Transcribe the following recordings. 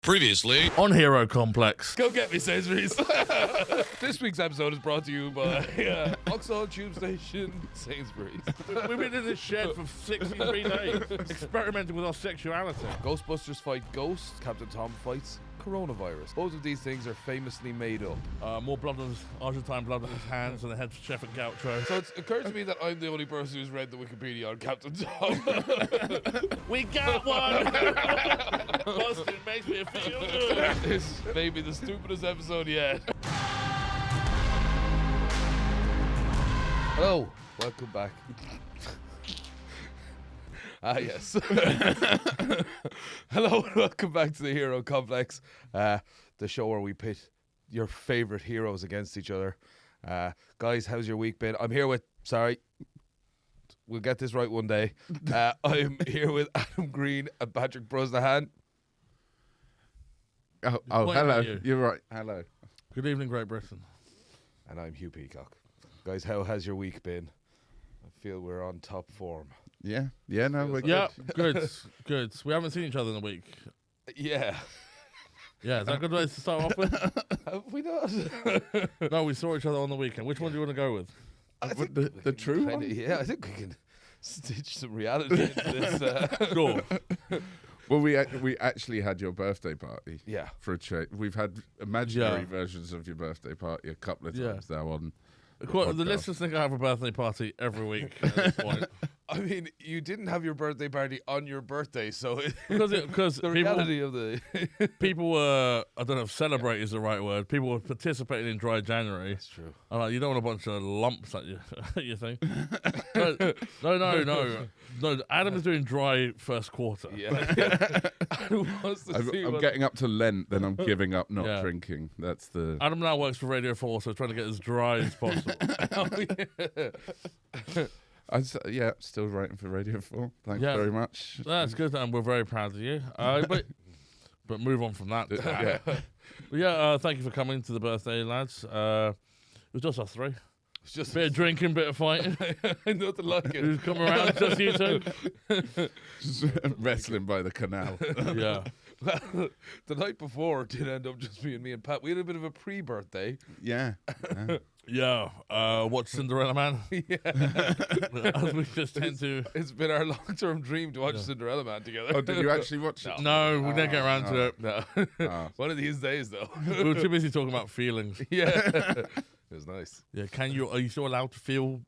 Previously on Hero Complex. Go get me, Sainsbury's. This week's episode is brought to you by Vauxhall Tube Station, Sainsbury's. We've been in this shed for 63 days, experimenting with our sexuality. Ghostbusters fight ghosts. Captain Tom fights coronavirus. Both of these things are famously made up. More blood on his Argentine blood on his hands than the head chef at Gaucho. So it's occurred to me that I'm the only person who's read the Wikipedia on Captain Tom. We got one! Busted makes me feel good. This may be the stupidest episode yet. Hello, welcome back. Yes. Hello and welcome back to the Hero Complex, the show where we pit your favourite heroes against each other. Guys, how's your week been? I'm here with, we'll get this right one day. I'm here with Adam Green and Patrick Brosnahan. Oh, Pointing hello. at you. You're right. Hello. Good evening, Great Britain. And I'm Hugh Peacock. Guys, how has your week been? I feel we're on top form. Yeah. No, we're Yeah, good. good. We haven't seen each other in a week. Yeah. Yeah, is that a good way to start off with? Have we not? No, we saw each other on the weekend. Which one do you want to go with? I think The we can true kinda- one? Yeah, I think we can stitch some reality into this. Sure. Well, we actually had your birthday party. Yeah. For a change. We've had imaginary Yeah. versions of your birthday party a couple of Yeah. times now on The podcast. listeners think I have a birthday party every week at this point. I mean, you didn't have your birthday party on your birthday, so Because the people, reality of the... people were, I don't know if celebrate is the right word, people were participating in Dry January. That's true. I'm like, you don't want a bunch of lumps at you think? No, Adam is doing dry first quarter. Yeah. Who wants to see I'm what- getting up to Lent, then I'm giving up not Yeah. drinking. That's the... Adam now works for Radio 4, so trying to get as dry as possible. Oh, yeah. still writing for Radio 4. Thanks Yeah. very much. That's good, and we're very proud of you. But move on from that. Yeah. But yeah, thank you for coming to the birthday, lads. It was just us three. It's just Bit of drinking, bit of fighting. nothing like it. Who's come around? Just you two. Just wrestling by the canal. Yeah. Well, the night before did end up just being me and Pat. We had a bit of a pre-birthday. Yeah. Yeah. Watch Cinderella Man. Yeah. As we just tend to. It's been our long-term dream to watch Cinderella Man together. Oh, did you actually watch it? No, we didn't get around to it. No. Oh. One of these days, though. We were too busy talking about feelings. Yeah. It was nice. Yeah. Are you still allowed to feel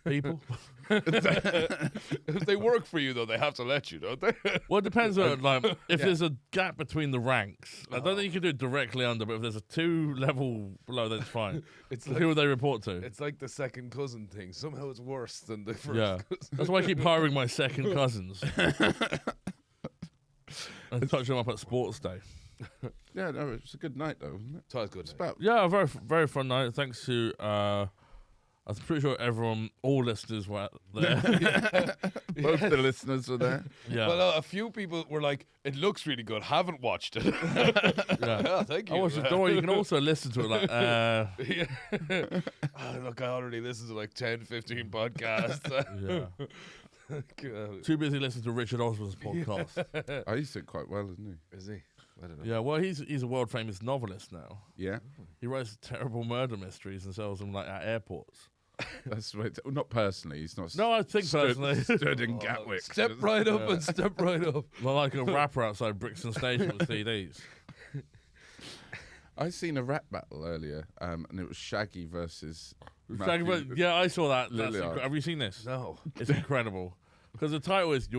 people? If they work for you, though, they have to let you, don't they? Well, it depends on, if there's a gap between the ranks. I don't think you can do it directly under, but if there's a 2 level below, then it's fine. It's Who would they report to? It's like the second cousin thing. Somehow it's worse than the first Yeah. cousin. That's why I keep hiring my second cousins. And touch them up at sports day. Yeah, no, it was a good night, though, wasn't it? So it's good. It's about... Yeah, a very, very fun night. Thanks to, I'm pretty sure all listeners were there. Both the listeners were there. Yeah. Well, a few people were like, "It looks really good. Haven't watched it." Yeah. Oh, thank you. I watched it. Don't worry, you can also listen to it. Yeah. Oh, look, I already listened to like 10, 15 podcasts. Yeah. Too busy listening to Richard Osman's podcast. I used it quite well, isn't Is he? I don't know. Yeah, well, he's a world famous novelist now. he? Yeah. He writes terrible murder mysteries and sells them at airports. That's the way not personally. He's not. No, I think personally. stood in Gatwick. Step right up and step right up. Well, like a rapper outside Brixton Station with CDs. I seen a rap battle earlier, and it was Shaggy versus. Shaggy, yeah, I saw that. Lillard. Have you seen this? No. It's incredible. Because the title is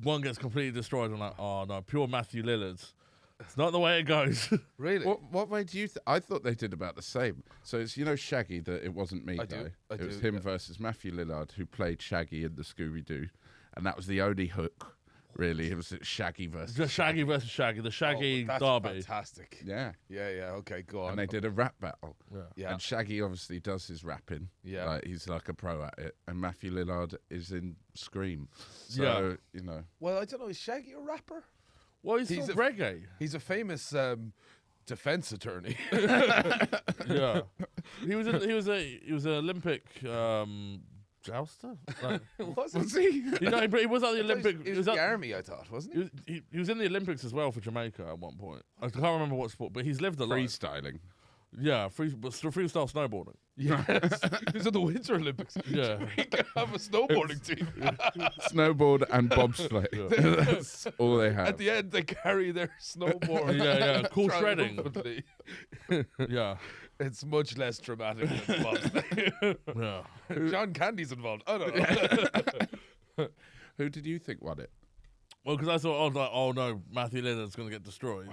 one gets completely destroyed. I'm like, oh no, pure Matthew Lillard's. It's not the way it goes. Really? What way do you? I thought they did about the same. So it's Shaggy, the It Wasn't Me I guy. do. It was him versus Matthew Lillard, who played Shaggy in the Scooby Doo, and that was the only hook. Really, it was Shaggy versus. Just Shaggy versus Shaggy, the Shaggy that's derby. fantastic. Yeah. Yeah. Okay, go on. And they did a rap battle. Yeah. And Shaggy obviously does his rapping. Yeah. Like, he's like a pro at it. And Matthew Lillard is in Scream. So, Well, I don't know. Is Shaggy a rapper? Well, he's He's from a- reggae. He's a famous defense attorney. Yeah, he was an Olympic jouster. Like, Was Was he? you know, but he was at the Olympic. He was at- the army, I thought, wasn't he? he was in the Olympics as well for Jamaica at one point. I can't remember what sport, but he's lived a life. Freestyling. Yeah, freestyle snowboarding. Yes. He was at the Winter Olympics. Yeah. He could have a snowboarding team. Snowboard and bobsleigh. That's all they have. At the end, they carry their snowboard. Yeah, cool shredding. triumphantly. Yeah, It's much less dramatic than bobsleigh. yeah. John Candy's involved. I don't know. Who did you think won it? Well, because I thought, oh no, Matthew Lillard's going to get destroyed.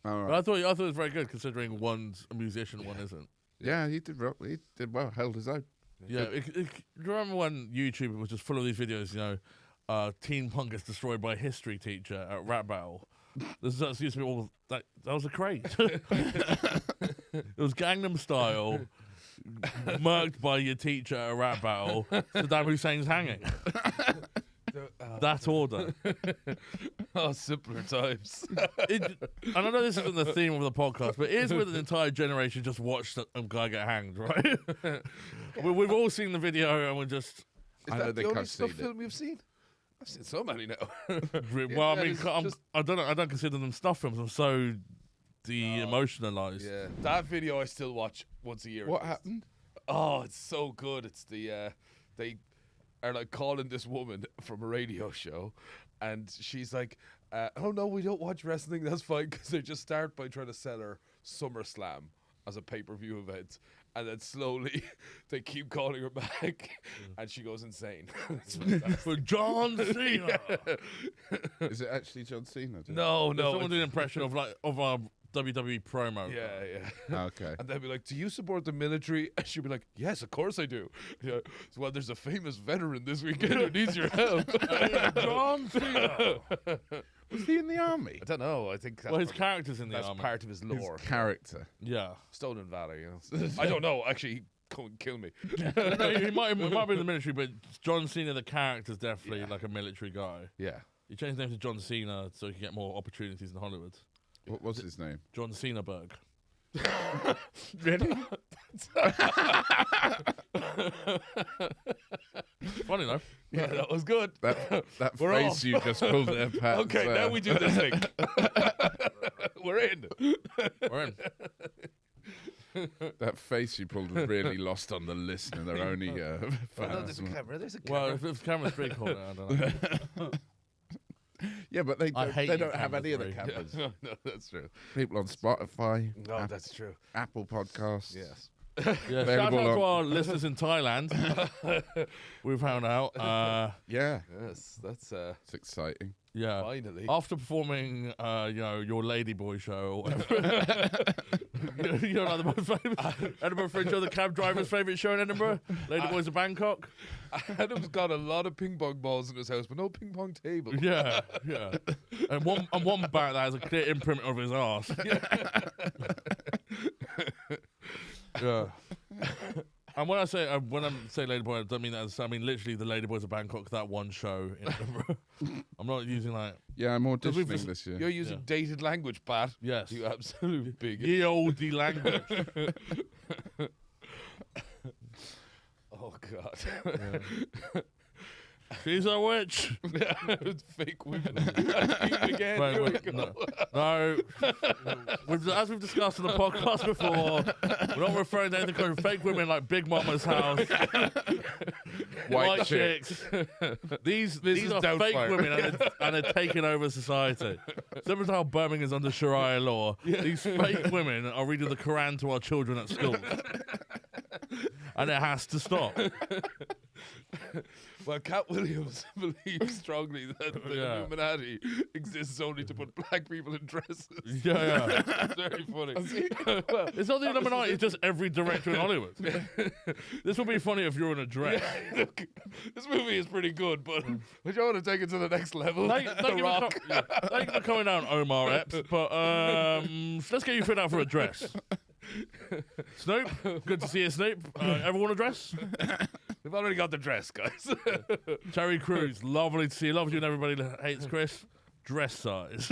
All But right. I thought it was very good considering one's a musician, one isn't. Yeah, he did. He did well. Held his own. Yeah, do you remember when YouTube was just full of these videos? You know, teen punk gets destroyed by a history teacher at rap battle. That used to be all that. That was a crate. It was Gangnam Style, murked by your teacher at a rap battle. Saddam Hussein's hanging. That order. Oh, simpler times. And I know this isn't the theme of the podcast, but it is with an entire generation just watched a guy get hanged, right? We've all seen the video and we're just... Is I that don't the think only I've stuff seen it. film you've seen? I've seen so many now. Well, I that mean, is just- I don't consider them stuff films. I'm so de-emotionalized. Yeah, that video I still watch once a year. What happened? Oh, it's so good. It's the they are like calling this woman from a radio show, and she's like, "Oh no, we don't watch wrestling. That's fine," because they just start by trying to sell her SummerSlam as a pay-per-view event, and then slowly they keep calling her back, and she goes insane. It's fantastic. For John Cena. Is it actually John Cena? No, There's no. someone did an impression of our WWE promo. Yeah. Okay. And they'll be like, "Do you support the military?" And she'll be like, "Yes, of course I do." Yeah. So, well, there's a famous veteran this weekend who needs your help. John Cena. Was he in the army? I don't know. I think that's, Well, his character's in the that's army. part of his lore. His character. Yeah. Stolen valor, you know. I don't know. Actually, go and kill me. No, he might be in the military, but John Cena, the character's definitely like a military guy. Yeah. He changed his name to John Cena so he can get more opportunities in Hollywood. What was his name? John Cenaberg. Really? Funny though. Yeah, that was good. That We're face off. you just pulled there, Pat. Okay, now we do this thing. We're in. We're in. That face you pulled was really lost on the listener. They're only Oh, no, fans. there's a camera. There's a camera. Well, if the camera's big, hold it, I don't know. Yeah, but they I don't, hate they you don't have cameras, any of the Ray. cameras. no, that's true. People on Spotify, No, that's true. Apple Podcasts. Yes. Yeah, shout out Available to on- our listeners in Thailand. We found out. Yeah, Yes, that's it's exciting. Yeah. finally. After performing, your Ladyboy show or whatever. you know, like the most famous Edinburgh Fringe show, the cab driver's favourite show in Edinburgh. Ladyboys of Bangkok. Adam's got a lot of ping pong balls in his house, but no ping pong table. Yeah, yeah. And one back that has a clear imprint of his arse. Yeah. And when I say Ladyboy, I don't mean that as, I mean literally the Ladyboys of Bangkok, that one show in Edinburgh. I'm not using like, Yeah, I'm we've auditioning just- this year. You're using dated language, Pat. yes, You absolute bigot. ye olde language. Oh God. She's a witch. It's fake women. Again. Wait, Here we wait, go. no. As we've discussed on the podcast before, we're not referring to anything called fake women like Big Mama's house, white chicks. These are Doubtfire. fake women and they're taking over society. Similar to how Birmingham's under Sharia law, these fake women are reading the Quran to our children at school. And it has to stop. Well, Cat Williams believes strongly that the Yeah. Illuminati exists only to put black people in dresses. Yeah. It's very funny. It's not the Illuminati, it's just every director in Hollywood. This would be funny if you're in a dress. Look, this movie is pretty good, but I don't want to take it to the next level. Thank The you Rock. thank you for coming down, Omar Epps. But let's get you fit out for a dress. Snoop, good to see you, Snoop. Everyone a dress? We've already got the dress, guys. Terry Crews, lovely to see you. Loves you and everybody that hates Chris. Dress size.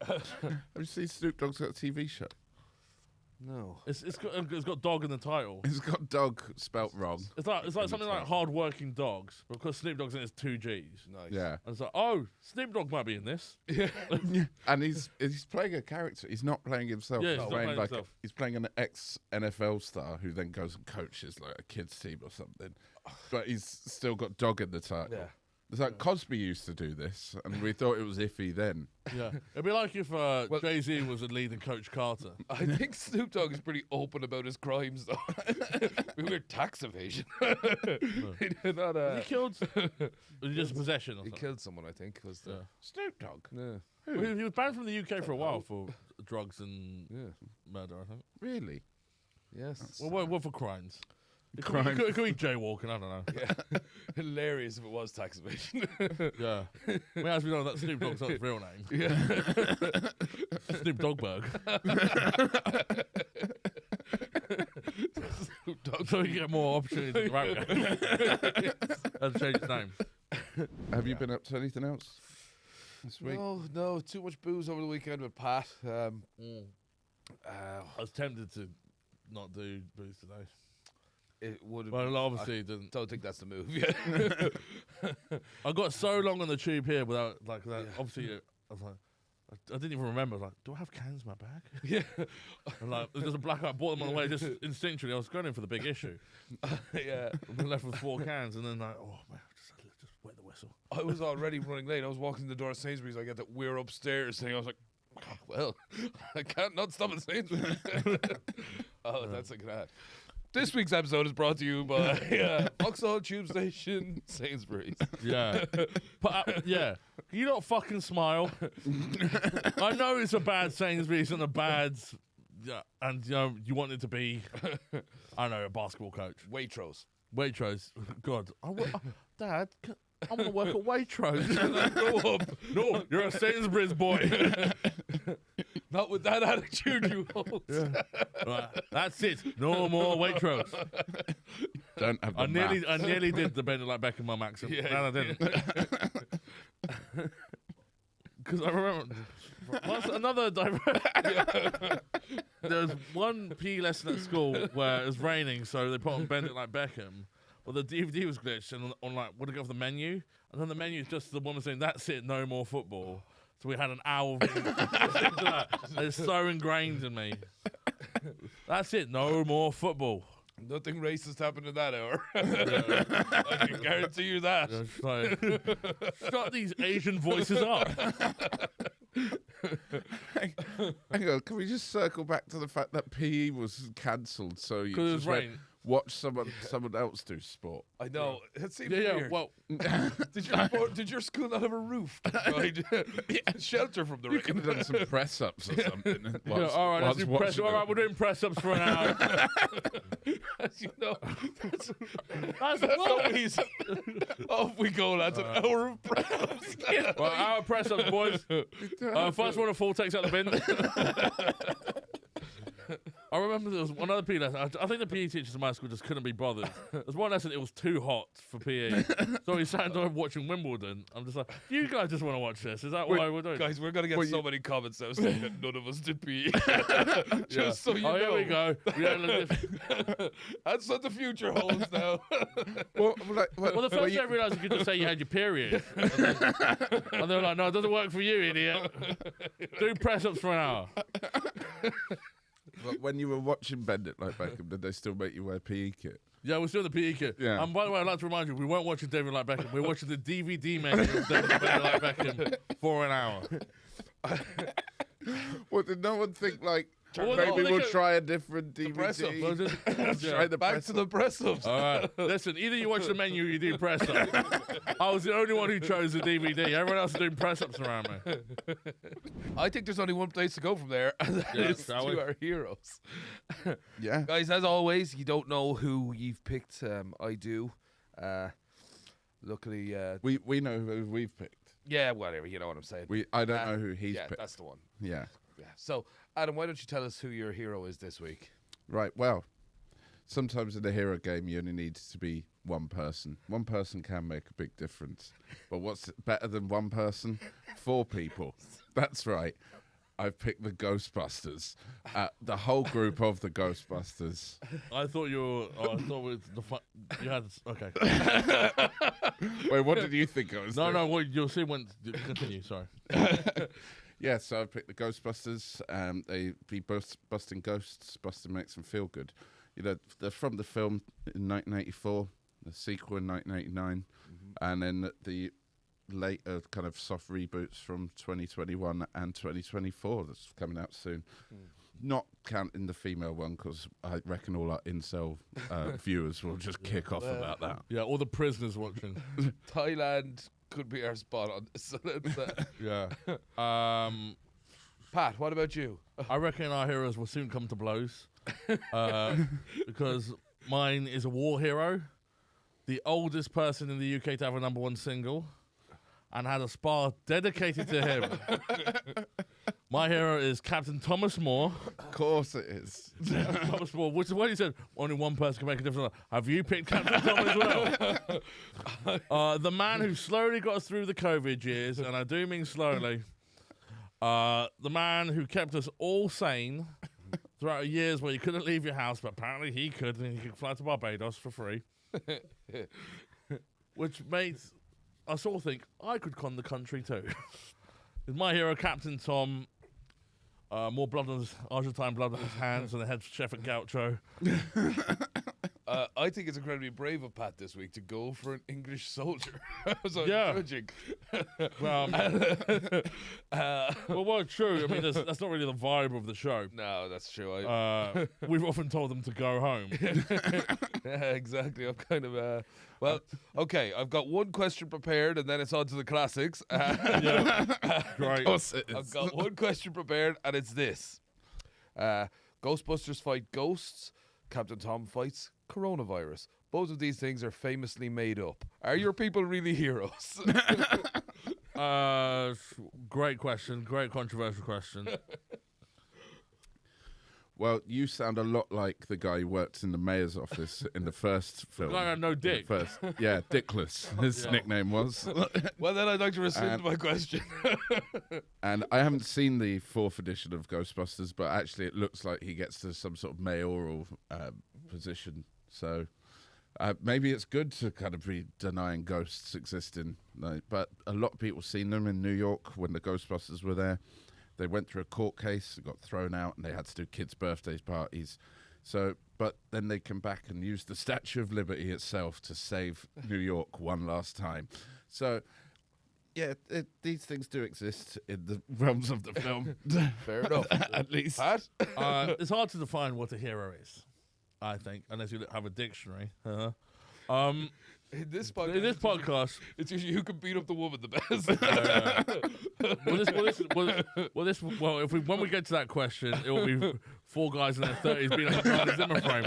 Have you seen Snoop Dogg's got a TV show? No. It's got dog in the title. It's got dog spelt wrong. It's like in something the like title. hard-working dogs, but because Snoop Dogg's in it, it's 2 G's. Nice. Yeah. And it's like, oh, Snoop Dogg might be in this. And he's playing a character. He's not playing himself. Yeah, he's he's not playing playing like himself. he's playing an ex-NFL star who then goes and coaches like a kids team or something. But he's still got dog in the title. Yeah. It's like Cosby used to do this, and we thought it was iffy then. Yeah. It'd be like if Jay-Z was a lead in Coach Carter. I think Snoop Dogg is pretty open about his crimes, though. We were tax evasion. He did not, He killed... Was he just possession or he something? killed someone, I think. Was the, Yeah. Snoop Dogg. yeah. Well, he was banned from the UK for a while for drugs and Yeah. murder, I think. Really? Yes. Well, what for crimes? It Crimes. could be jaywalking, I don't know. Yeah. Hilarious if it was tax evasion. Yeah. I mean, as we know, that Snoop Dogg's not his real name. Yeah. Snoop Doggberg. Snoop Dogg. So you get more opportunities in the rap game. And change his name. Have you been up to anything else this week? No, too much booze over the weekend with Pat. I was tempted to not do booze today. It would have. But obviously it didn't. Don't think that's the move yet. I got so long on the tube here without, like, that. Obviously, I was like, I didn't even remember. I was like, do I have cans in my bag? Yeah. And like, there's a blackout. Bought them on the way, just instinctually. I was going in for the big issue. Yeah. I've been left with 4 cans, and then like, oh man, just wet the whistle. I was already running late. I was walking to the door of Sainsbury's. I get that we're upstairs thing. I was like, well, I can't not stop at Sainsbury's. Oh, that's like that. This week's episode is brought to you by Vauxhall Tube Station, Sainsbury's. Yeah. Yeah. Can you not fucking smile? I know it's a bad Sainsbury's and a bad, and you want it to be, I don't know, a basketball coach. Waitrose. Waitrose. God. Dad, I want to work at Waitrose. Go up. No, you're a Sainsbury's boy. Not with that attitude, you hold. Yeah. Right, that's it. No more Waitrose. Don't have the I nearly did the Bend It Like Beckham mum accent. Yeah. No, I didn't. Because I remember once another there was one PE lesson at school where it was raining, so they put on Bend It Like Beckham. Well, the DVD was glitched, and on like, would it go off the menu? And then the menu is just the woman saying, "That's it, no more football." So we had an hour. It's so ingrained in me. That's it, no more football. Nothing racist happened in that hour. I can guarantee you that. Just like, shut these Asian voices up. Hang on, can we just circle back to the fact that PE was cancelled so you 'Cause it was just went, rain. watch someone else do sport? I know. It seems Yeah, weird. well, Did your school not have a roof? Right? Shelter from the You rain. could have done some press ups or something. yeah, all right, let's do press. All right, we're doing press ups for an hour. As you know, That's that's what? always off we go, lads. An hour of press. Well, our press ups, boys. First one of 4 takes out the bin. I remember there was one other PE lesson. I think the PE teachers in my school just couldn't be bothered. There's one lesson, it was too hot for PE. So we sat down watching Wimbledon. I'm just like, you guys just want to watch this? Is that why we're doing it? Guys, we're going to get so many comments now saying that none of us did PE. Just so you know. Here we go. That's what the future holds now. Well, Well, the first day I realised you could just say you had your period. And they were like, no, it doesn't work for you, idiot. Do press-ups for an hour. but when you were watching Bend It Like Beckham, did they still make you wear PE kit? Yeah, we're still the PE kit. Yeah. And by the way, I'd like to remind you, we weren't watching David Like Beckham. We were watching the DVD menu of David Like Beckham for an hour. Well, did no one think, like, Well, maybe no, we'll they try a different press up. Well, DVD? just- Try yeah. the Back press to the press ups. All right. Listen, either you watch the menu or you do press ups. I was the only one who chose the DVD. Everyone else is doing press ups around me. I think there's only one place to go from there, and that Yeah, is shall to we? our heroes. Yeah. Guys, as always, you don't know who you've picked. I do. Luckily, We know who we've picked. yeah, whatever. You know what I'm saying. I don't know who he's yeah, picked. that's the one. Yeah. Yeah. So, Adam, why don't you tell us who your hero is this week? Right, well, sometimes in a hero game you only need to be one person. One person can make a big difference. But what's better than one person? 4 people. That's right. I've picked the Ghostbusters. The whole group of the Ghostbusters. I thought you were. I thought it was you had. Okay. Wait, what did you think I was doing? No. Well, you'll see when. Continue. Sorry. Yeah, so I picked the Ghostbusters. They be busting ghosts. Busting makes them feel good. You know, they're from the film in 1984, the sequel in 1989, and then the later kind of soft reboots from 2021 and 2024 that's coming out soon. Not counting the female one, because I reckon all our incel viewers will just kick off about that. Yeah, all the prisoners watching. Thailand could be our spot on this. So let's, Yeah. Pat, what about you? I reckon our heroes will soon come to blows. Because mine is a war hero, the oldest person in the UK to have a #1 single, and had a spa dedicated to him. My hero is Captain Thomas More. Of course it is. Thomas More, which is what he said, only one person can make a difference. Have you picked Captain Thomas as well? The man who slowly got us through the COVID years, and I do mean slowly. The man who kept us all sane throughout years where you couldn't leave your house, but apparently he could, and he could fly to Barbados for free. Which made us all think I could con the country too. Is my hero Captain Tom. More blood on his Argentine blood on his hands than the head chef at Gaucho. I think it's incredibly brave of Pat this week to go for an English soldier. So Yeah. judging. Well, true. I mean, that's not really the vibe of the show. No, that's true. We've often told them to go home. Yeah, exactly. I'm kind of well, okay. I've got one question prepared, and then it's on to the classics. Yeah. Great. Of course it is. I've got one question prepared, and it's this: Ghostbusters fight ghosts. Captain Tom fights coronavirus. Both of these things are famously made up. Are your people really heroes? Great question. Great controversial question. Well, you sound a lot like the guy who worked in the mayor's office in the first film. Guy had no dick. Yeah, Dickless, his nickname was. Well, then I'd like to rescind my question. And I haven't seen the 4th edition of Ghostbusters, but actually it looks like he gets to some sort of mayoral position. So maybe it's good to kind of be denying ghosts existing. But a lot of people seen them in New York when the Ghostbusters were there. They went through a court case, got thrown out, and they had to do kids' birthday parties. So, but then they come back and use the Statue of Liberty itself to save New York one last time. So, yeah, these things do exist in the realms of the film. Fair enough. At least. Pat? It's hard to define what a hero is, I think, unless you have a dictionary. In this podcast, it's usually who can beat up the woman the best. when we get to that question, it will be 4 guys in their 30s being like a Zimmer frame.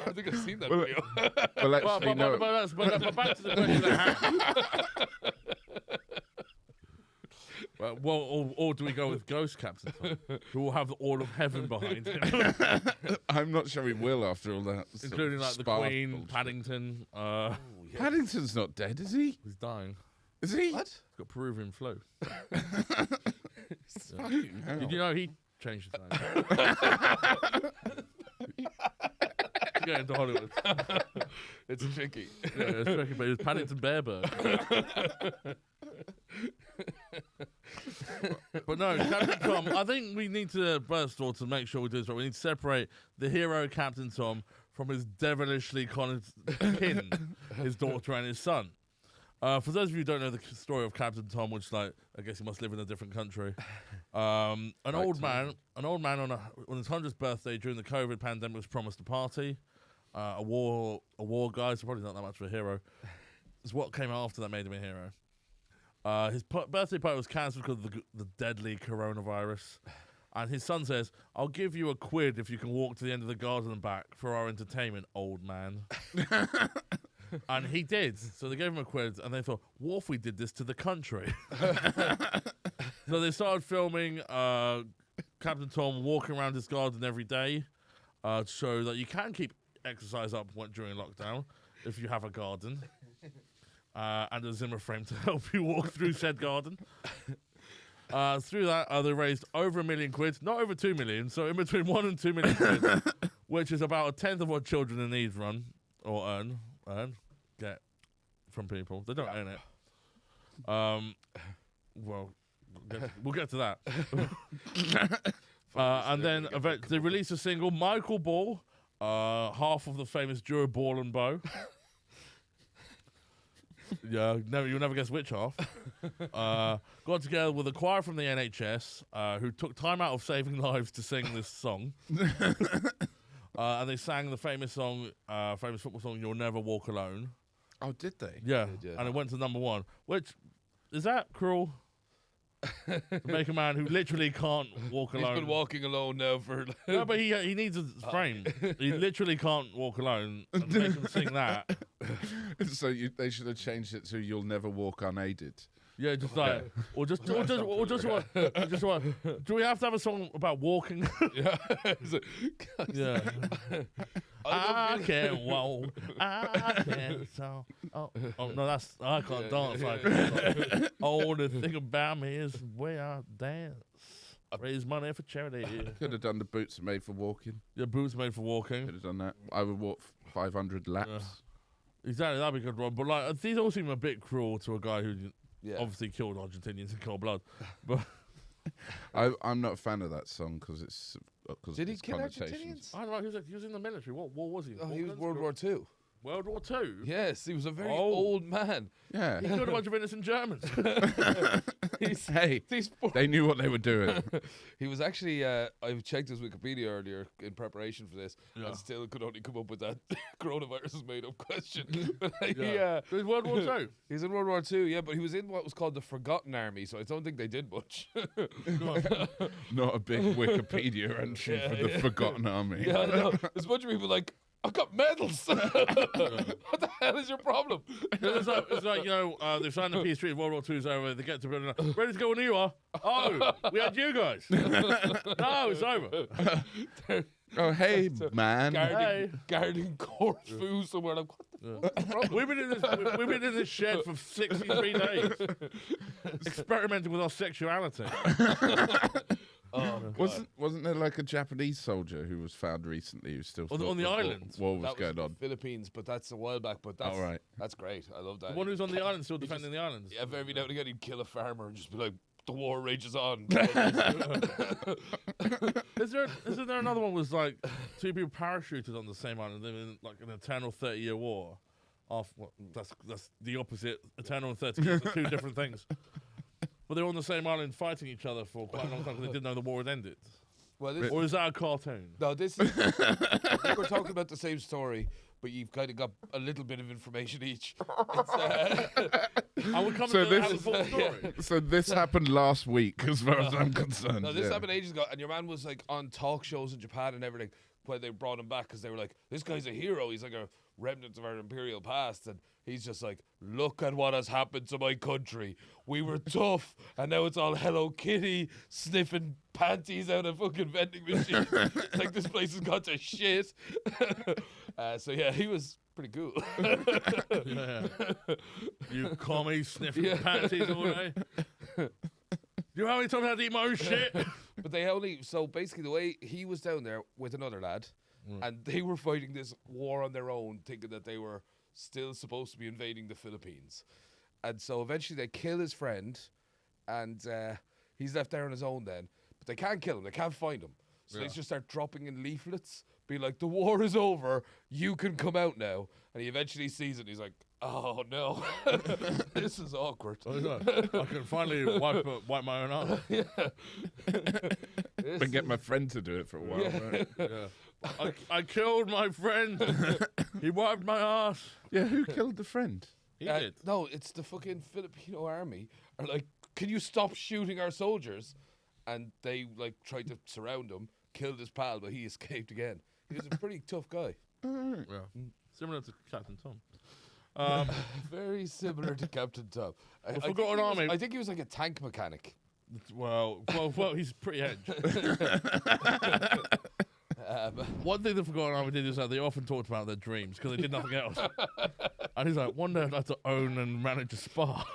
I think I've seen that video. Well, actually, no. But back to the question at hand. Or do we go with Ghost Captain Tom, who will have all of heaven behind him, I'm not sure he will after all that. including like the Queen, bullshit. Paddington. Paddington's not dead, is he? He's dying. Is he? What? He's got Peruvian flu. Fucking hell. Did you know he changed his name? Get into Hollywood. It's tricky. Yeah, it's tricky, but it was Paddington Bearberg. But no, Captain Tom, I think we need to, first of all, to make sure we do this right, we need to separate the hero Captain Tom from his devilishly kin, his daughter and his son. For those of you who don't know the story of Captain Tom, which, like, I guess he must live in a different country, an old man on his 100th birthday during the COVID pandemic was promised a party. A war guy, so probably not that much of a hero. It's what came after that made him a hero. His birthday party was cancelled because of the deadly coronavirus. And his son says, "I'll give you £1 if you can walk to the end of the garden and back for our entertainment, old man." And he did. So they gave him £1, and they thought, what if we did this to the country? So they started filming Captain Tom walking around his garden every day to show that you can keep exercise up during lockdown if you have a garden. And a Zimmer frame to help you walk through said garden. Through that, they raised over £1 million, not over 2 million, so in between 1 and 2 million quid, which is about a tenth of what Children in Need run or get from people. They don't earn it. Well, we'll get to that. And then they released a single, Michael Ball, half of the famous duo Ball and Bow. Yeah, you'll never guess which half. Got together with a choir from the NHS who took time out of saving lives to sing this song. And they sang the famous football song, You'll Never Walk Alone. Oh, did they? Yeah, and it went to #1. Which, is that cruel? To make a man who literally can't walk alone. He's been walking alone now for... No, but he needs a frame. He literally can't walk alone. And make him sing that. So they should have changed it to "You'll Never Walk Unaided." Yeah, just like, or just what? Do we have to have a song about walking? Yeah. Yeah. I can't walk. I can't talk. Oh no, I can't dance. All the thing about me is the way I dance. I raise money for charity. Could have done the boots made for walking. Yeah, boots made for walking. Could have done that. I would walk 500 laps. Exactly, that'd be a good one. But like, these all seem a bit cruel to a guy who obviously killed Argentinians in cold blood. But I'm not a fan of that song because Did he its kill connotations. Argentinians? I don't know. He was in the military. What was he? Oh, he was World War II. World War II. Yes, he was a very old man. Yeah. He killed a bunch of innocent Germans. Hey, they knew what they were doing. He was actually, I checked his Wikipedia earlier in preparation for this, and still could only come up with that coronavirus is made up question. But He was World War II. He's in World War II, yeah, but he was in what was called the Forgotten Army, so I don't think they did much. Not a big Wikipedia entry for the Forgotten Army. Yeah, I know. There's a bunch of people like, I've got medals. What the hell is your problem? It's like, they've signed the peace treaty, World War II's over, they get to building, ready to go when you are. Oh, we had you guys. No, it's over. Oh, hey, man. Guarding Corfu somewhere. Like, what the fuck? We've been in this shed for 63 days, experimenting with our sexuality. Oh, wasn't there like a Japanese soldier who was found recently who still on the island? War was going on. Philippines, but that's a while back. But that's right. That's great. I love that. The one who's on the island still defending the islands. Yeah, every now and again he'd kill a farmer and just be like, the war rages on. Isn't there another one was like two people parachuted on the same island in like an eternal 30-year war? That's the opposite. Eternal and 30 years are two different things. But they were on the same island fighting each other for quite a long time because they didn't know the war had ended. Well, or is that a cartoon? No, this is... I think we're talking about the same story, but you've kind of got a little bit of information each. I would come to the full story. So this happened last week, as far as I'm concerned. No, this happened ages ago, and your man was like on talk shows in Japan and everything when they brought him back because they were like, this guy's a hero. He's like a remnant of our imperial past, and he's just like, look at what has happened to my country. We were tough, and now it's all Hello Kitty sniffing panties out of fucking vending machines. It's like this place has got to shit. So yeah, he was pretty cool. Yeah. You commie sniffing panties all day. You know how many times I had to eat my own shit? But so basically the way he was down there with another lad, and they were fighting this war on their own, thinking that they were still supposed to be invading the Philippines. And so eventually they kill his friend, and he's left there on his own then. But they can't kill him, they can't find him. So they just start dropping in leaflets, be like, the war is over, you can come out now. And he eventually sees it, and he's like, oh no, this is awkward. I can finally wipe my own ass. Yeah. And get my friend to do it for a while. Yeah. Right? Yeah. I killed my friend. He wiped my ass. Yeah, who killed the friend? He did. No, it's the fucking Filipino army are like, can you stop shooting our soldiers? And they like tried to surround him, killed his pal, but he escaped again. He was a pretty tough guy. Yeah. Similar to Captain Tom. Very similar to Captain Tom. Forgotten Army. I think he was like a tank mechanic. Well, he's pretty edge. One thing they've forgotten how we did is that they often talked about their dreams because they did nothing else. And he's like, one day I'd like to own and manage a spa.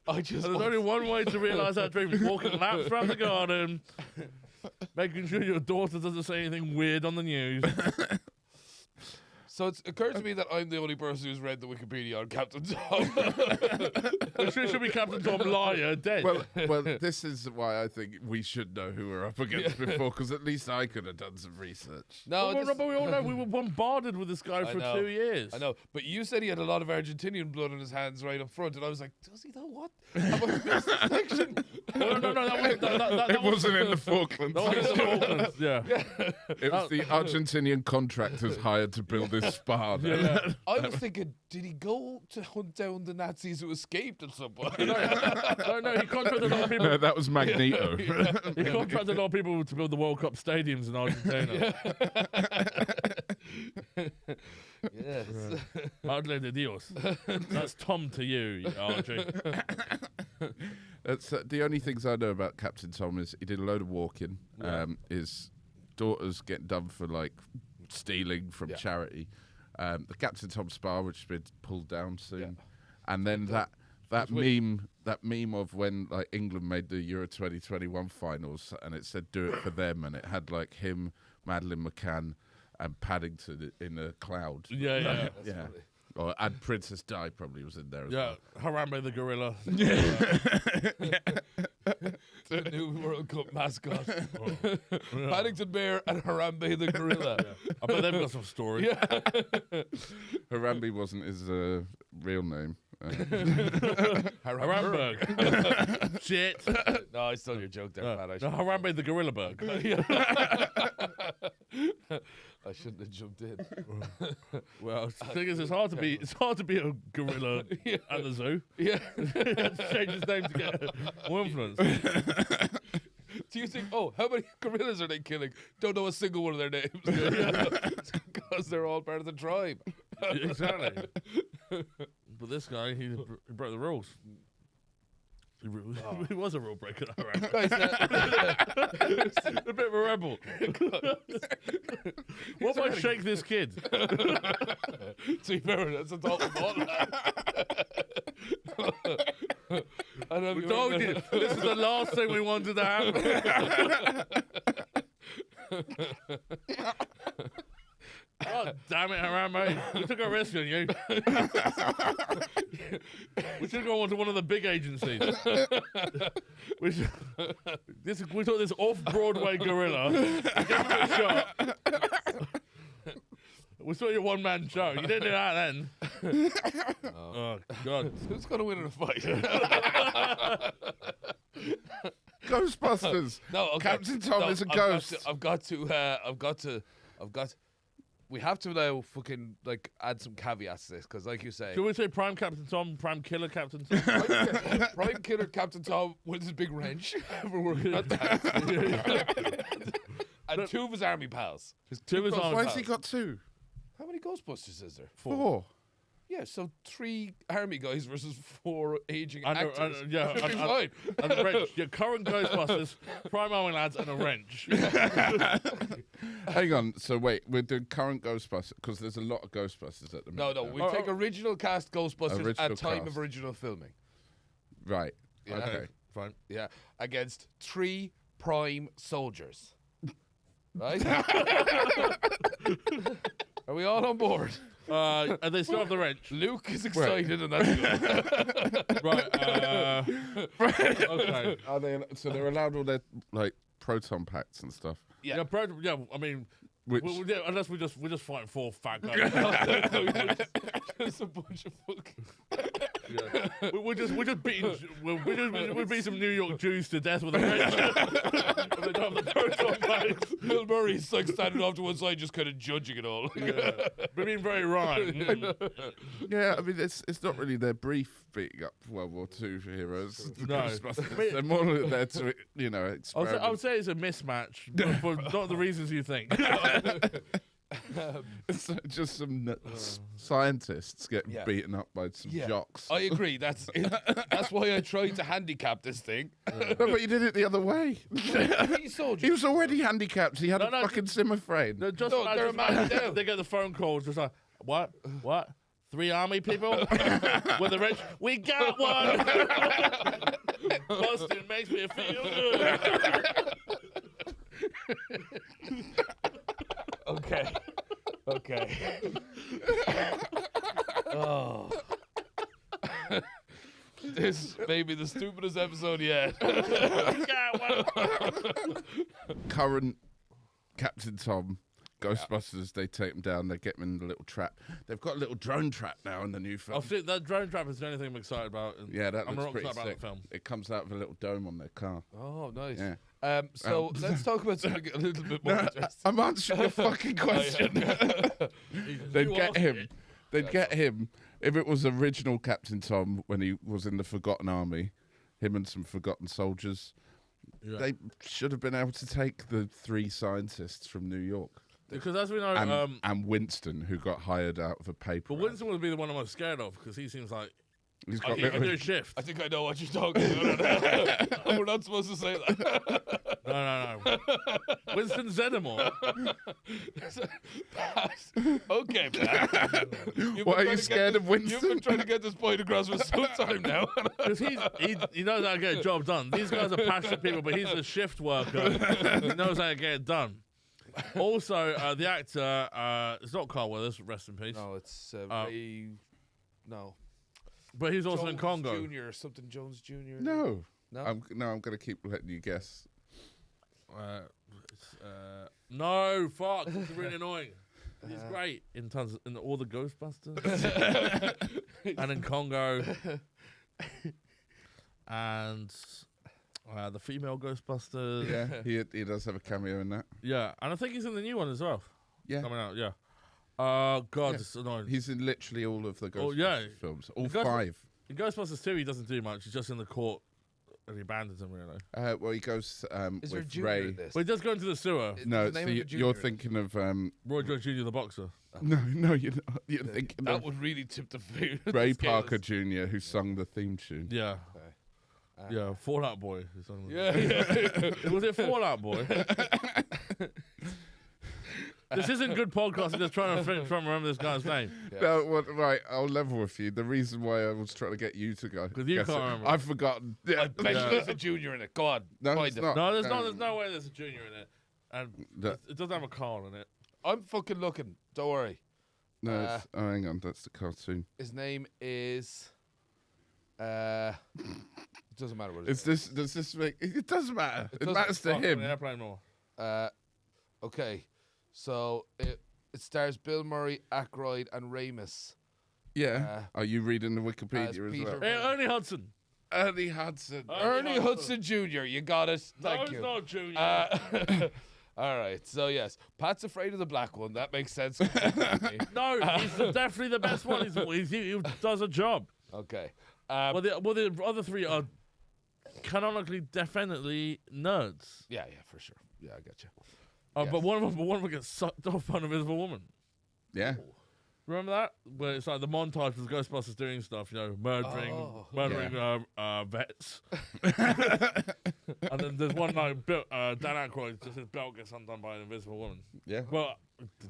There's only one way to realise that dream: walking laps around the garden, making sure your daughter doesn't say anything weird on the news. So it's occurred to me that I'm the only person who's read the Wikipedia on Captain Tom. It should be Captain Tom Liar, dead. Well, this is why I think we should know who we're up against before, because at least I could have done some research. But we all know we were bombarded with this guy for 2 years. I know, but you said he had a lot of Argentinian blood on his hands right up front, and I was like, does he though? What? Have I missed the section? No, that wasn't in the Falklands. That was in the Falklands, yeah. It was the Argentinian contractors hired to build this spa. I was thinking, did he go to hunt down the Nazis who escaped at some point? No, he contracted a lot of people. No, that was Magneto. He contracted a lot of people to build the World Cup stadiums in Argentina. Yes. Madre de Dios. That's Tom to you, Archie. That's the only things I know about Captain Tom is he did a load of walking. His daughter's getting done for like stealing from charity. The Captain Tom Spa, which has been pulled down soon, and then that meme of when like England made the Euro 2021 finals, and it said "Do it for them," and it had like him, Madeleine McCann, and Paddington in a cloud. Yeah. And Princess Di probably was in there as well. Harambe the gorilla. The new World Cup mascot. Paddington Bear and Harambe the gorilla. I bet they've got some story. Harambe wasn't his real name. Harambe. Shit. No, I stole your joke there, Pat. Harambe the gorilla berg. I shouldn't have jumped in. Well, the thing is, it's hard to be a gorilla at the zoo. Yeah. Change his name to get more influence. Do you think, how many gorillas are they killing? Don't know a single one of their names. Because they're all part of the tribe. Exactly. But this guy, he broke the rules. He was a rule breaker, I reckon. A bit of a rebel. What if I shake this kid? See, remember, that's a thought we told you, this is the last thing we wanted to happen. God damn it, Harambe. We took a risk on you. We should go on to one of the big agencies. We thought this off-Broadway gorilla. Give him a shot. We saw your one-man show. You didn't do that then. Oh, God. Who's going to win in a fight? Ghostbusters. No, okay. Captain Tom is a ghost. I've got to. We have to now fucking like add some caveats to this because, like you say, Should we say Prime Captain Tom, Prime Killer Captain Tom? Prime Killer Captain Tom with his big wrench for working on that, and two of his army pals. Two of his army Why pals. has he got two? How many Ghostbusters is there? Four. Yeah, so 3 army guys versus 4 aging And actors. yeah, Fine. and a wrench. Your current Ghostbusters, Prime Army lads, and a wrench. Hang on. So wait, we're doing current Ghostbusters because there's a lot of Ghostbusters at the minute. No, we take original cast Ghostbusters Original at time cast. of original filming. Right. Yeah. Okay. Fine. Yeah, against 3 prime soldiers. Right? Are we all on board? And they still have the wrench. Luke is excited, and that's good. Right. Okay. Are they? So they're allowed all their like proton packs and stuff. Yeah. I mean, Which unless we're just fighting 4 fat guys. Just a bunch of fucking. We're just beating we're beating some New York Jews to death with a wrench. They don't have the proton packs. Bill Murray's like standing off to one side, just kind of judging it all. We're being very rhyme. yeah, I mean it's not really their brief beating up World War II heroes. The No. Ghostbusters. They're more there to experiment. I would say it's a mismatch, but for not the reasons you think. It's just some scientists getting Yeah. beaten up by some jocks. I agree. That's why I tried to handicap this thing. No, but you did it the other way. He was already handicapped. He had a fucking Zimmer frame. No, just No, they're a man down. They get the phone calls. Just like, what? 3 army people with the rich? We got one. Busting makes me feel good. Okay. Oh. This may be the stupidest episode yet. We got one. Current Captain Tom, Ghostbusters, they take him down, they get him in the little trap. They've got a little drone trap now in the new film. I've seen that drone trap is the only thing I'm excited about. And Yeah, that I'm looks not pretty excited sick. about the film. It comes out of a little dome on their car. Oh, nice. Yeah. So let's talk about something a little bit more interesting. I'm answering your fucking question. They'd You get asked him. it. They'd get him if it was original Captain Tom when he was in the Forgotten Army. Him and some forgotten soldiers. Yeah. They should have been able to take the 3 scientists from New York Because as we know, and Winston, who got hired out of a paper. but Winston would be the one I'm most scared of because he seems like He's he got can do a little, shift. I think I know what you're talking about. We're not supposed to say that. No. Winston Zeddemore. Okay, Pat. Why are you scared of You've been Winston? trying to get this point across for some time now. Because he knows how to get a job done. These guys are passionate people, but he's a shift worker. He knows how to get it done. Also, the actor, it's not Carl Weathers, rest in peace. No, it's Ray. No. But he's also in Jones Congo. Jr. Something Jones Jr. No. No? I'm going to keep letting you guess. No, fuck. It's really annoying. He's great in tons in all the Ghostbusters and in Congo and the female Ghostbusters. Yeah, he does have a cameo in that. Yeah, and I think he's in the new one as well. Yeah. Coming out. Yeah. God, Yeah. it's annoying. He's in literally all of the Ghostbusters Oh, yeah. films. All Ghostbusters- 5. In Ghostbusters 2, he doesn't do much. He's just in the court and he abandons him, really. Well, he goes Is there a with junior Ray. in this? But he does go into the sewer. No, the name so of the junior you're in it? thinking of Roy George Jr., the boxer. no, you're not. You're thinking That of would really tip the food. Ray Parker Jr., who sung the theme tune. Yeah. Yeah, Fallout Boy. Yeah. Was it Fallout Boy? This isn't good podcasting. Just trying to remember this guy's name. No, well, right, I'll level with you. The reason why I was trying to get you to go. 'Cause you guess can't it, remember. I've forgotten. Yeah. I bet you there's a junior in it. Go on. No, find it's it. not. No, there's no way there's a junior in it, and That- it doesn't have a Carl in it. I'm fucking looking. Don't worry. No, it's, oh, hang on, that's the cartoon. His name is. It doesn't matter what it is. Does this make? It doesn't matter. It doesn't- matters to Fuck, him. on the airplane more. Okay, so it stars Bill Murray, Aykroyd, and Ramis. Yeah. Are you reading the Wikipedia as as Peter- well? Hey, Ernie Hudson. Ernie Hudson. Ernie Hudson Jr. You got it. Thank no, you. it's not junior. All right. So yes, Pat's afraid of the black one. That makes sense. No, he's definitely the best one. He does a job. Okay. Well, the other 3 are canonically, definitely nerds. Yeah, for sure. Yeah, I get you. But one of them gets sucked off by an invisible woman. Yeah. Remember that? Where it's like the montage of the Ghostbusters doing stuff, murdering vets. And then there's one like Dan Aykroyd, just his belt gets undone by an invisible woman. Yeah. Well,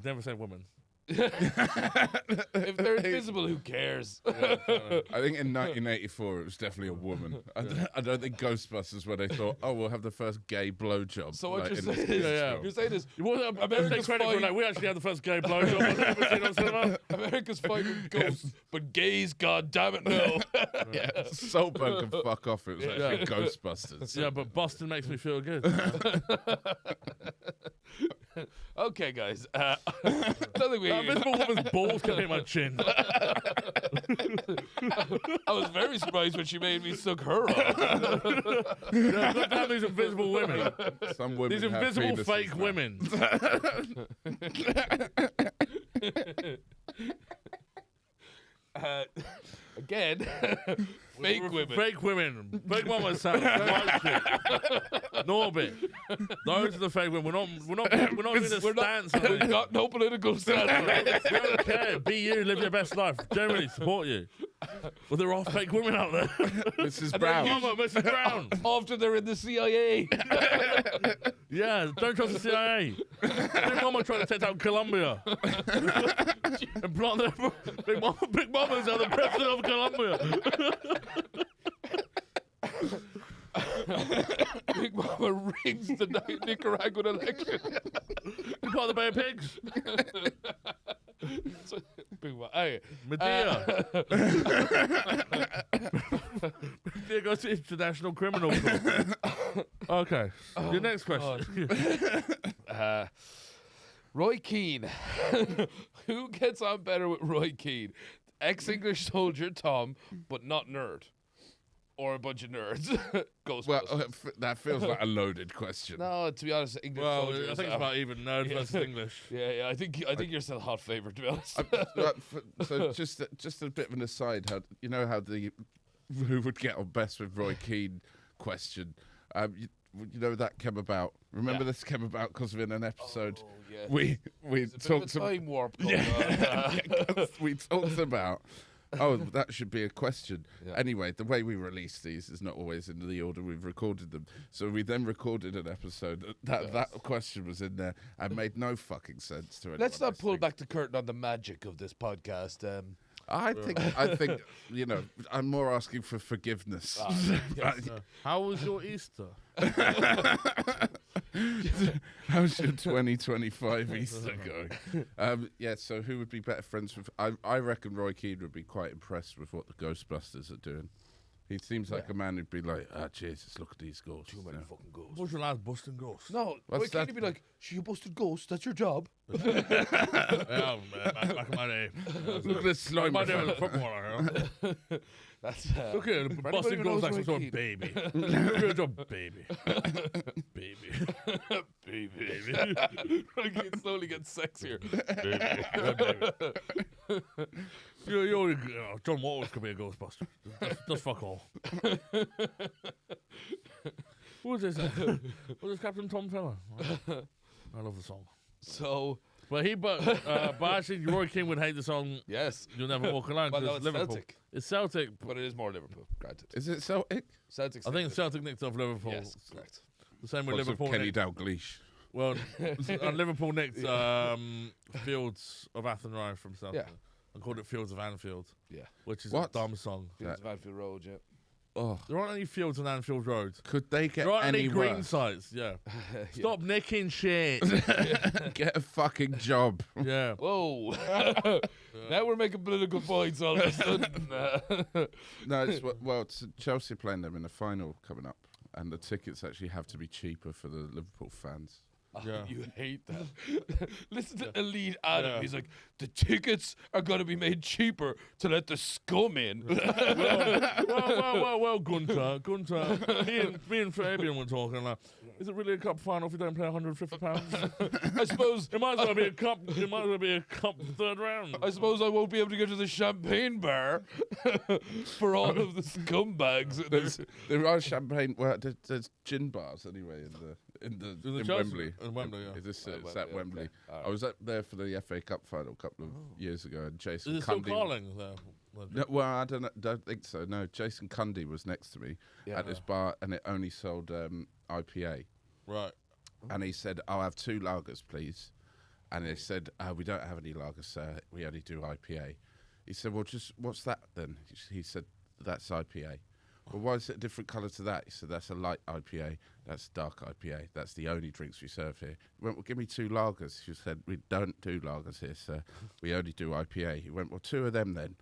never say woman. If they're invisible, who cares? I think in 1984 it was definitely a woman. I don't think Ghostbusters where they thought, oh, we'll have the first gay blowjob. So what like, you're in this saying is, Yeah. you're saying is Well, take America's credit for fine. that. We actually had the first gay blowjob I've ever seen on cinema. America's fighting ghosts, but gays, god damn it, no. Yeah, Saltburn can fuck off. It was actually Ghostbusters. Yeah, but Boston makes me feel good. Okay, guys. I don't think we. That invisible woman's balls can hit my chin. I was very surprised when she made me suck her off. Yeah, good to have these invisible women. Some women These have invisible penises fake now. women. Again, fake women. Fake women. Big Mama South. White shit. Norbit. Those are the fake women. We're not doing a stance on We've it. got no political stance. We don't care. Be you. Live your best life. Generally support you. But there are fake women out there. Mrs. Brown. Mama, Mrs. Brown. After they're in the CIA. Yeah, don't trust the CIA. Big Mama tried to take out Colombia. And plot their Big Mama's now the president of Colombia. Big Mama rigs the Nicaraguan election. You part of the Bay of Pigs. Big Mama. Hey, Medea. Medea goes to International Criminal Court. Okay, your next question. Roy Keane. Who gets on better with Roy Keane? Ex-English soldier Tom, but not nerd. Or a bunch of nerds. Ghostbusters. Well, that feels like a loaded question. No, to be honest, English Well, soldiers. I think it's about even nerd versus English. Yeah, I think you're still a hot favourite, to be honest. So just a bit of an aside. How you know how the who would get on best with Roy Keane question? You know that came about. Remember this came about because in an episode we talked about time warp. Going we talked about. Oh, that should be a question. Yeah. Anyway, the way we release these is not always in the order we've recorded them. So we then recorded an episode that question was in there and made no fucking sense to anyone. Let's not pull listening. back the curtain on the magic of this podcast. I think you know, I'm more asking for forgiveness. How was your Easter? How's your 2025 Easter going? So who would be better friends with? I reckon Roy Keane would be quite impressed with what the Ghostbusters are doing. He seems like a man who'd be like, Jesus, look at these ghosts. Too many fucking ghosts. What's your last busting ghosts? No, Roy What's Keane that? would be like, you busted ghosts, that's your job. Yeah, back in my day. Look at this slime. My day was a footballer. That's Look at it, busting who knows ghosts like Roy some sort Keane. of baby. Look at your baby. Baby. Baby. Roy Keane slowly gets sexier. You John Waters could be a Ghostbuster. Just fuck all. Who is this? Who's this Captain Tom fella? I love the song. So, But actually, Roy Keane would hate the song yes. You'll Never Walk Alone Well, because no, it's Liverpool. Celtic. It's Celtic. But it is more Liverpool, granted. Is it Celtic? Celtic's I think Celtic nicked off Liverpool. Yes, correct. The same with Lots of Liverpool. Kenny nicked, Dalglish. well, Liverpool nicked Fields of Athenry from Celtic. Yeah. I called it Fields of Anfield. Yeah. Which is What? a dumb song. Fields of Anfield Road, yeah. Oh, There aren't any fields on Anfield Road. could they get There aren't any any green worse? sites. Yeah. Stop nicking shit. Get a fucking job. Yeah. Whoa. Now we're making political points all of a sudden. No, it's Chelsea playing them in the final coming up, and the tickets actually have to be cheaper for the Liverpool fans. Yeah. You hate that. Listen to Elite Adam. Yeah. He's like, the tickets are going to be made cheaper to let the scum in. Well, Gunter. Me and Fabian were talking like, is it really a cup final if you don't play £150? I suppose It might as well be a cup. It might as well be a cup third round. I suppose I won't be able to go to the champagne bar for all of the scumbags. There are champagne. Well, there's gin bars anyway in Chelsea- Wembley. in Wembley, yeah. It's Wembley, at okay. Wembley. All right. I was up there for the FA Cup final a couple of years ago, and Jason Is it still Cundy. Carling there? No, well, I don't think so. No, Jason Cundy was next to me Yeah. at this bar, and it only sold IPA. Right. And he said, "I'll have 2 lagers, please." And they said, "We don't have any lagers, sir. We only do IPA." He said, "Well, just what's that then?" He said, "That's IPA." Well, why is it a different colour to that? He said, "That's a light IPA. That's dark IPA. That's the only drinks we serve here." He went, "Well, give me 2 lagers." She said, "We don't do lagers here, sir. We only do IPA." He went, "Well, 2 of them then."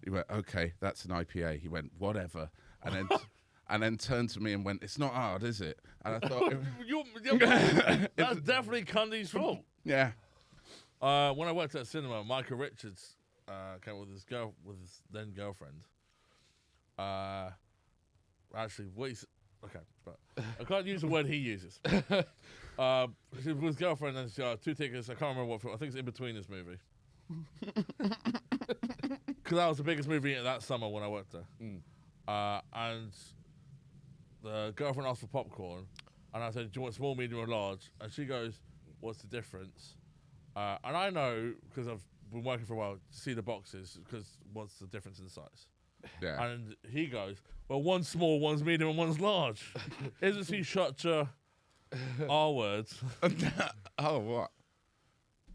He went, "Okay, that's an IPA." He went, "Whatever," and then turned to me and went, "It's not hard, is it?" And I thought, That's definitely Cundy's fault. yeah. When I worked at cinema, Michael Richards came with his then girlfriend. Actually, okay, but I can't use the word he uses. She was with his girlfriend and she 2 tickets. I can't remember what film. I think it's in between this movie. because that was the biggest movie that summer when I worked there. And the girlfriend asked for popcorn, and I said, "Do you want small, medium, or large?" And she goes, "What's the difference?" And I know because I've been working for a while to see the boxes because what's the difference in size? Yeah. And he goes, "Well, one's small, one's medium, and one's large." Isn't she such a R words? Oh, what?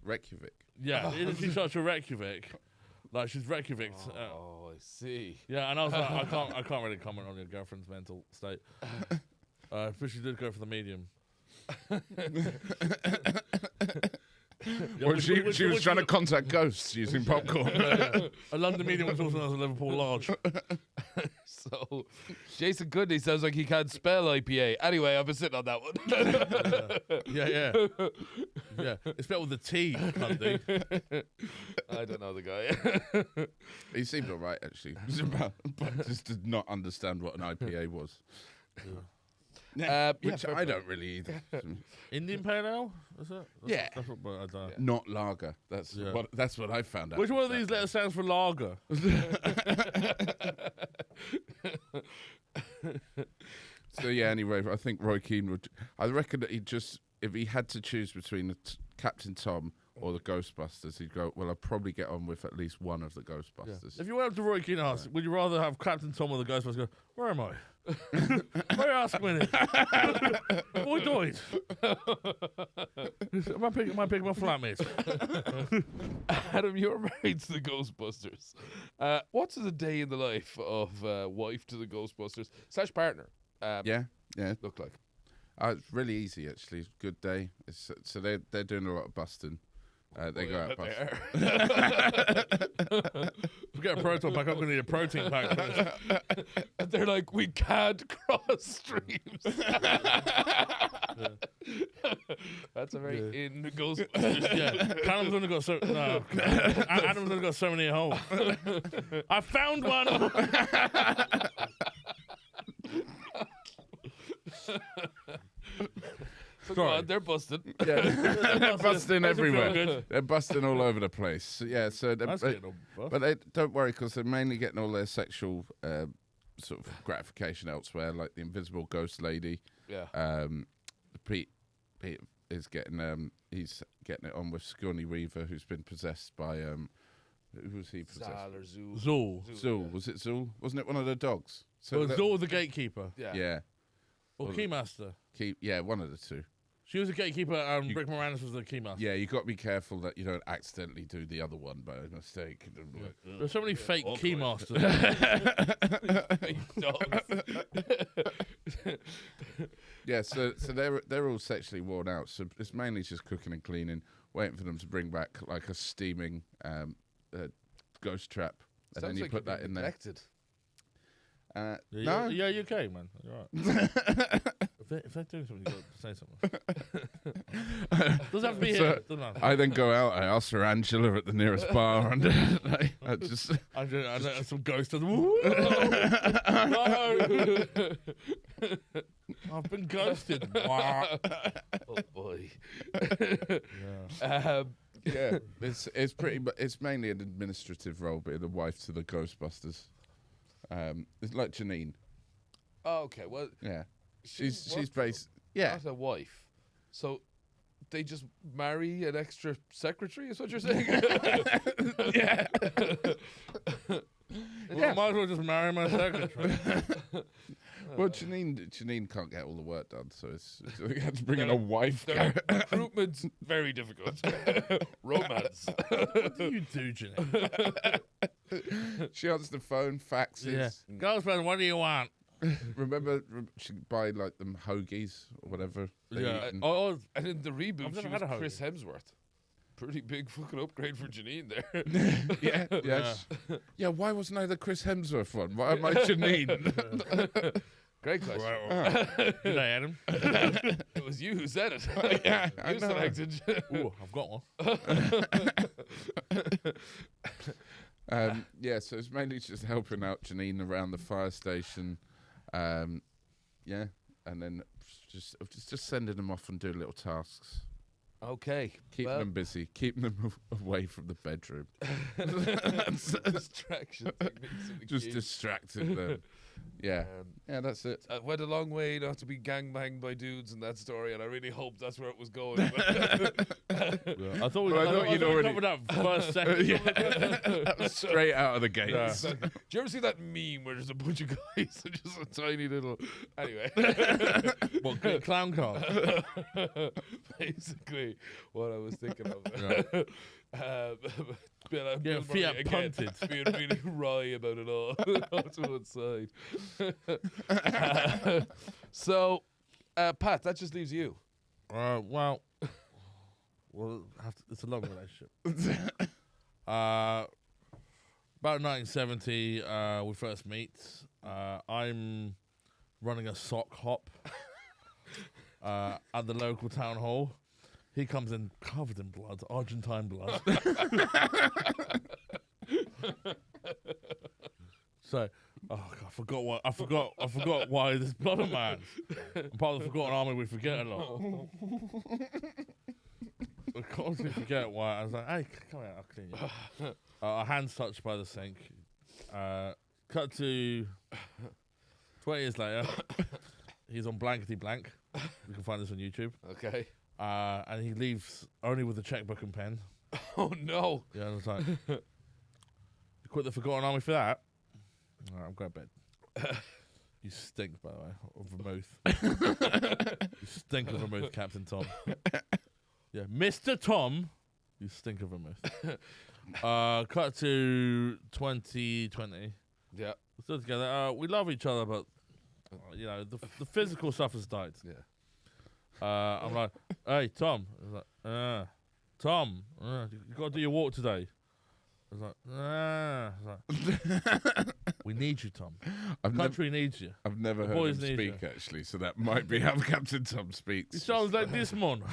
Reykjavik. Yeah, isn't she such a Reykjavik? Like she's Reykjavik. Oh, I see. Yeah, and I was like, I can't really comment on your girlfriend's mental state. But she did go for the medium. Well, she was trying to contact ghosts using popcorn. A London medium was also known as a Liverpool large. So, Jason Goodney sounds like he can't spell IPA. Anyway, I've been sitting on that one. Yeah. It's spelled with a T, Cundy. I don't know the guy. He seemed all right, actually. But just did not understand what an IPA was. Which I don't really either. Indian Pale Ale? Is it? Yeah. That's what, I don't know. Not lager. That's what I found out. Which one of these letters stands for lager? So yeah, anyway, I think Roy Keane would. I reckon that if he had to choose between Captain Tom or the Ghostbusters, he'd go, well, I'll probably get on with at least one of the Ghostbusters. If you went up to Roy Keane and asked, would you rather have Captain Tom or the Ghostbusters? Go, where am I? Where ask me? What died? Am I picking my flatmate? Adam, you're married to the Ghostbusters. What's the day in the life of wife to the Ghostbusters / partner? Yeah. Look like. It's really easy, actually. Good day. So they're doing a lot of busting. They go out busting. Get a proton pack. I'm going to need a protein pack for this. And they're like, we can't cross streams. That's a very in the Ghostbusters. Yeah, Callum's only got so no. Adam's only got so many at home. I found one. So go on, they're busting. Yeah, they're busting Makes me feel everywhere. good. They're busting all over the place. So, yeah, so That's they, getting all but they don't worry because they're mainly getting all their sexual sort of gratification elsewhere, like the invisible ghost lady. Yeah. Pete is getting he's getting it on with Sigourney Weaver, who's been possessed by who was he possessed? Zal or Zool. Zool. Was it Zool? Wasn't it one of the dogs? So Zool was the gatekeeper. Yeah. Or Keymaster. One of the two. She was a gatekeeper and Rick Moranis was the keymaster. Yeah, you got to be careful that you don't accidentally do the other one by mistake. There's so many fake keymasters. Yeah, so they're all sexually worn out. So it's mainly just cooking and cleaning, waiting for them to bring back like a steaming ghost trap, and then you put that in there. No, Yeah, you okay, man. You're right. If they're doing something, you've got to say something. Doesn't have to be here. Doesn't have to. I then go out. I ask for Angela at the nearest bar, and I just. I let some ghosts. No! I've been ghosted. Oh boy. Yeah, it's pretty. It's mainly an administrative role, but the wife to the Ghostbusters. It's like Janine. Oh, okay. Well, Yeah, she's based. Yeah, not a wife. So they just marry an extra secretary, is what you're saying? yeah. Well, I might as well just marry my secretary. Well, Janine can't get all the work done, so you have to bring in a wife. Recruitment's very difficult. Romance. What do you do, Janine? She answers the phone, faxes. Yeah. Ghostbusters, what do you want? Remember, she buy like them hoagies or whatever. they Yeah. eat and- Oh, And in the reboot, I've she never was had a Chris hoagie. Hemsworth. Pretty big fucking upgrade for Janine there. yeah. Why wasn't I the Chris Hemsworth one? Why am I Janine? Great question. Good day, Adam. It was you who said it. Yeah, I You know. selected. Ooh, I've got one. Yeah, so it's mainly just helping out Janine around the fire station. Yeah, and then just sending them off and doing little tasks. Okay. Keeping them busy, keeping them away from the bedroom. Distraction techniques in the Just game. distracting them. Yeah. Yeah, that's it. It went a long way not to be gangbanged by dudes in that story, and I really hope that's where it was going. I thought we Well, I thought you'd already- covered that first second. That was straight out of the gates. Yeah. Do you ever see that meme where there's a bunch of guys and just a tiny little... Anyway. What, good clown car? Basically, what I was thinking of. Yeah, Bill Murray Fiat again, punted. being really wry about it all. To one side. So, Pat, that just leaves you. Well, it's a long relationship. About 1970, we first meet. I'm running a sock hop at the local town hall. He comes in covered in blood, Argentine blood. So, oh God, I forgot why there's blood on my hands. I'm part of the forgotten army. We forget a lot. I constantly forget why. I was like, "Hey, come here, I'll clean you." Our hands touched by the sink. Cut to 20 years later. He's on blankety blank. You can find this on YouTube. Okay. And he leaves only with a checkbook and pen. Oh, no. Yeah, and I was like, "You quit the forgotten army for that?" All right, I'm going to bed. You stink, by the way, of vermouth. You stink of vermouth, Captain Tom. Yeah, Mr. Tom, you stink of vermouth. Cut to 2020. Yeah. We're still together. We love each other, but you know the physical stuff has died. Yeah. I'm like, "Hey, Tom." I was like, "Tom, you got to do your walk today." I was like, "I was like, "We need you, Tom. Country needs you." I've never The heard boys him need speak, actually, so that might be how Captain Tom speaks. It sounds like this, man.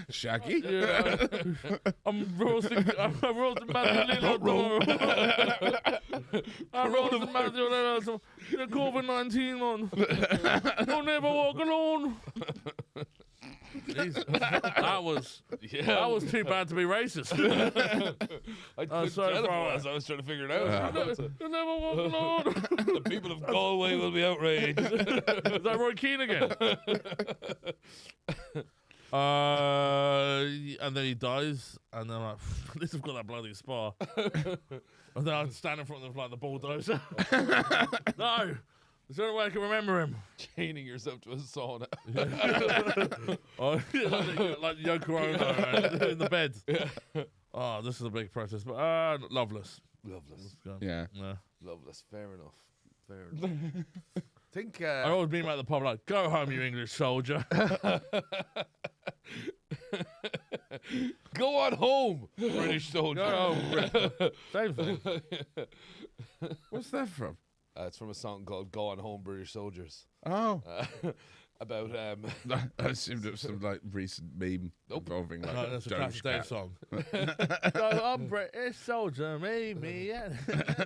Shaggy? Yeah, I'm roasting Mazzolino tomorrow. I'm roasting Mazzolino. The COVID-19 on. Don't ever walk alone. Jeez, that was too bad to be racist. I couldn't so tell far it was. I was trying to figure it out. You'll never walk alone. The people of Galway will be outraged. Is that Roy Keane again? And then he dies, and then I'm like, at least I've got that bloody spa. And then I stand in front of like the bulldozer. No, there's the only way I can remember him. Chaining yourself to a sauna. Oh, like Yoko Ono in the bed. Oh, this is a big process, but loveless. Loveless. Yeah. Loveless. Fair enough. Fair enough. Think. I always meet him at the pub like, "Go home, you English soldier." Go on home, British soldier. Go home. Same thing. What's that from? It's from a song called "Go on Home, British Soldiers." Oh. About I assumed it was some like recent meme involving like No, that's a Doge classic Dave Cat. song. Go on, British soldier, me, and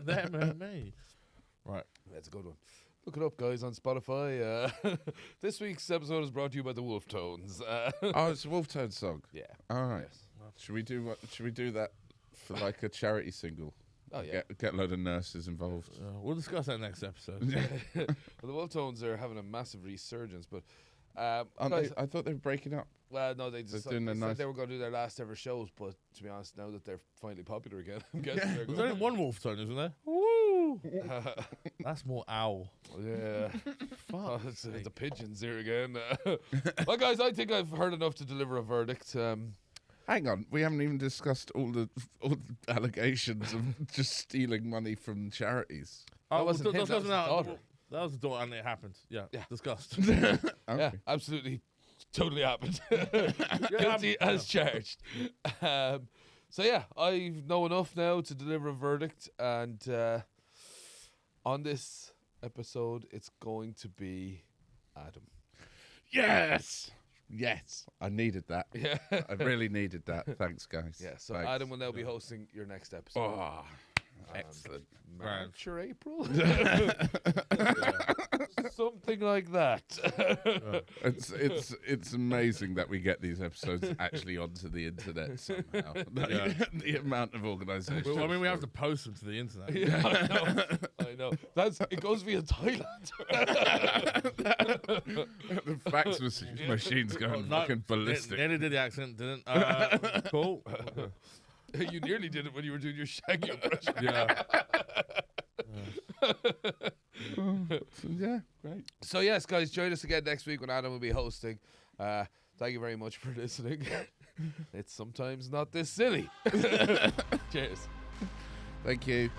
them and me. Right. That's a good one. Look it up, guys, on Spotify. This week's episode is brought to you by the Wolf Tones. Oh, it's a Wolftones song. Yeah. All right. Yes. Should we do that for like a charity single? Oh yeah. Get a load of nurses involved. We'll discuss that next episode. Well, the Wolf Tones are having a massive resurgence, but Aren't they, I thought they were breaking up. well, no, they They're just doing they a said nice- they were going to do their last ever shows, but to be honest, now that they're finally popular again, I'm guessing they're There's going. only one wolf tone, isn't there? Woo! That's more owl. Yeah. Fuck. It's the pigeons here again. Well, guys, I think I've heard enough to deliver a verdict. Hang on, we haven't even discussed all the allegations of just stealing money from charities. That wasn't him, that was his daughter. That was the daughter, and it happened. Yeah, Yeah. discussed. Yeah, Okay. absolutely, totally happened. Guilty happened. as charged. So yeah, I know enough now to deliver a verdict, and on this episode, it's going to be Adam. Yes! Yes. I needed that. Yeah, I really needed that. Thanks, guys. yeah. So Thanks. Adam will now be hosting your next episode. Oh, excellent. March or April. Something like that. It's amazing that we get these episodes actually onto the internet somehow. The amount of organisation. Well, I mean, we have to post them to the internet. Yeah, I know. It goes via Thailand. The fax machine's going fucking ballistic. Nearly did the accent, didn't. Cool. You nearly did it when you were doing your Shaggy impression. Yeah. Yeah, great. So yes, guys, join us again next week when Adam will be hosting. Thank you very much for listening. It's sometimes not this silly. Cheers. Thank you.